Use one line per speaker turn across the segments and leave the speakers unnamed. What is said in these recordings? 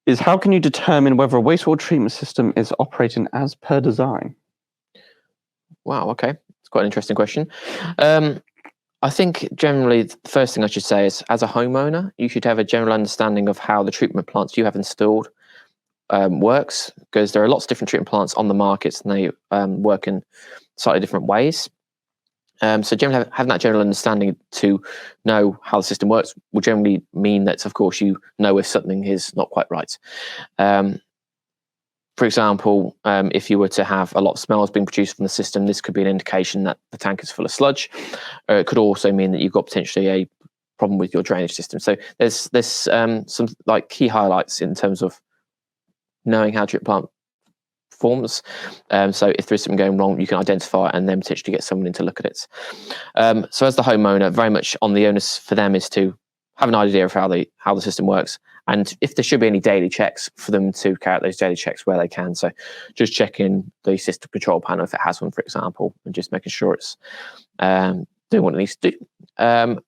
is how can you determine whether a wastewater treatment system is operating as per design?
Wow, okay. It's quite an interesting question. I think generally the first thing I should say is, as a homeowner, you should have a general understanding of how the treatment plants you have installed works, because there are lots of different treatment plants on the markets and they work in slightly different ways. So generally having that general understanding to know how the system works will generally mean that, of course, you know if something is not quite right. For example, if you were to have a lot of smells being produced from the system, this could be an indication that the tank is full of sludge. It could also mean that you've got potentially a problem with your drainage system. So there's some like key highlights in terms of knowing how treatment plant performs. So if there is something going wrong, you can identify it and then potentially get someone in to look at it. So as the homeowner, very much on the onus for them is to have an idea of how the system works, and if there should be any daily checks, for them to carry out those daily checks where they can. So just checking the system control panel if it has one, for example, and just making sure it's doing what it needs to do.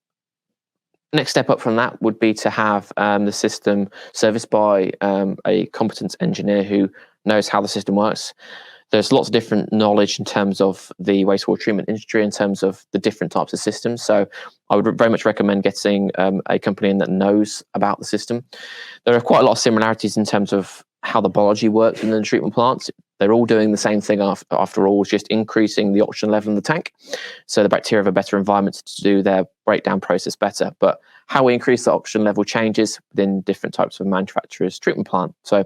Next step up from that would be to have the system serviced by a competent engineer who knows how the system works. There's lots of different knowledge in terms of the wastewater treatment industry, in terms of the different types of systems. So I would very much recommend getting a company in that knows about the system. There are quite a lot of similarities in terms of how the biology works in the treatment plants. They're all doing the same thing after all, just increasing the oxygen level in the tank. So the bacteria have a better environment to do their breakdown process better. But how we increase the oxygen level changes within different types of manufacturers' treatment plant. So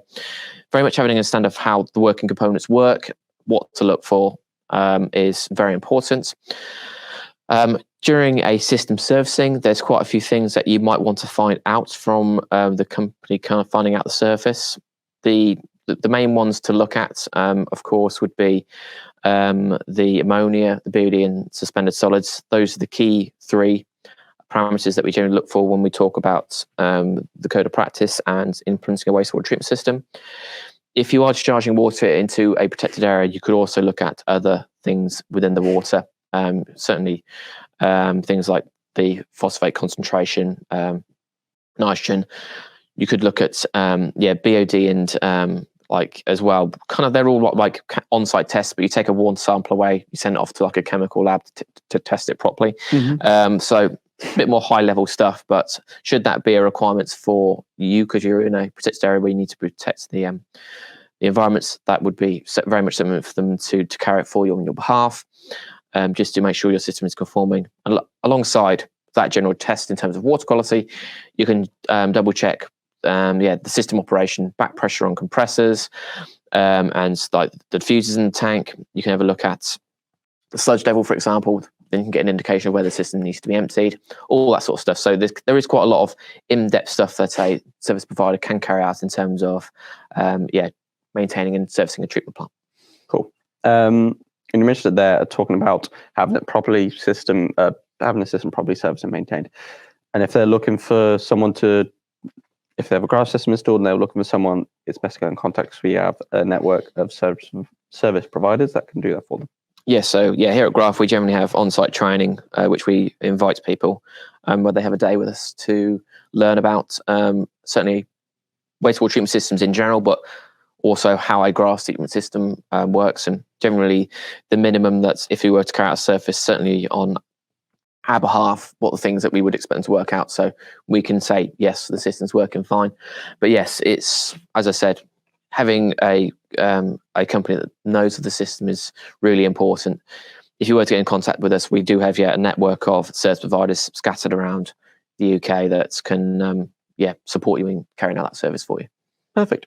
very much having an understanding of how the working components work, what to look for, is very important. During a system servicing, there's quite a few things that you might want to find out from the company kind of finding out the surface. The main ones to look at, of course, would be the ammonia, the BOD, and suspended solids. Those are the key three parameters that we generally look for when we talk about the code of practice and implementing a wastewater treatment system. If you are discharging water into a protected area, you could also look at other things within the water. Certainly things like the phosphate concentration, nitrogen. You could look at BOD and like as well. Kind of, they're all like on-site tests, but you take a water sample away, you send it off to like a chemical lab to test it properly. So a bit more high-level stuff, but should that be a requirement for you because you're in a protected area where you need to protect the environments, that would be very much something for them to carry it for you on your behalf, just to make sure your system is conforming. And alongside that general test in terms of water quality, you can double check the system operation, back pressure on compressors, and like the diffusers in the tank. You can have a look at the sludge level, for example. Then you can get an indication of where the system needs to be emptied, all that sort of stuff. So there is quite a lot of in-depth stuff that a service provider can carry out in terms of maintaining and servicing a treatment plant.
Cool. And you mentioned that they're talking about having it properly having the system properly serviced and maintained. And if they're looking for someone if they have a grass system installed and they're looking for someone, it's best to get in contact because we have a network of service providers that can do that for them.
Yeah, so here at Graph, we generally have on-site training, which we invite people where they have a day with us to learn about certainly wastewater treatment systems in general, but also how a grass treatment system works. And generally, the minimum that's, if we were to carry out a surface, certainly on our behalf, what the things that we would expect them to work out. So we can say, yes, the system's working fine. But yes, it's, as I said, having a company that knows of the system is really important. If you were to get in contact with us, we do have a network of service providers scattered around the UK that can support you in carrying out that service for you.
Perfect.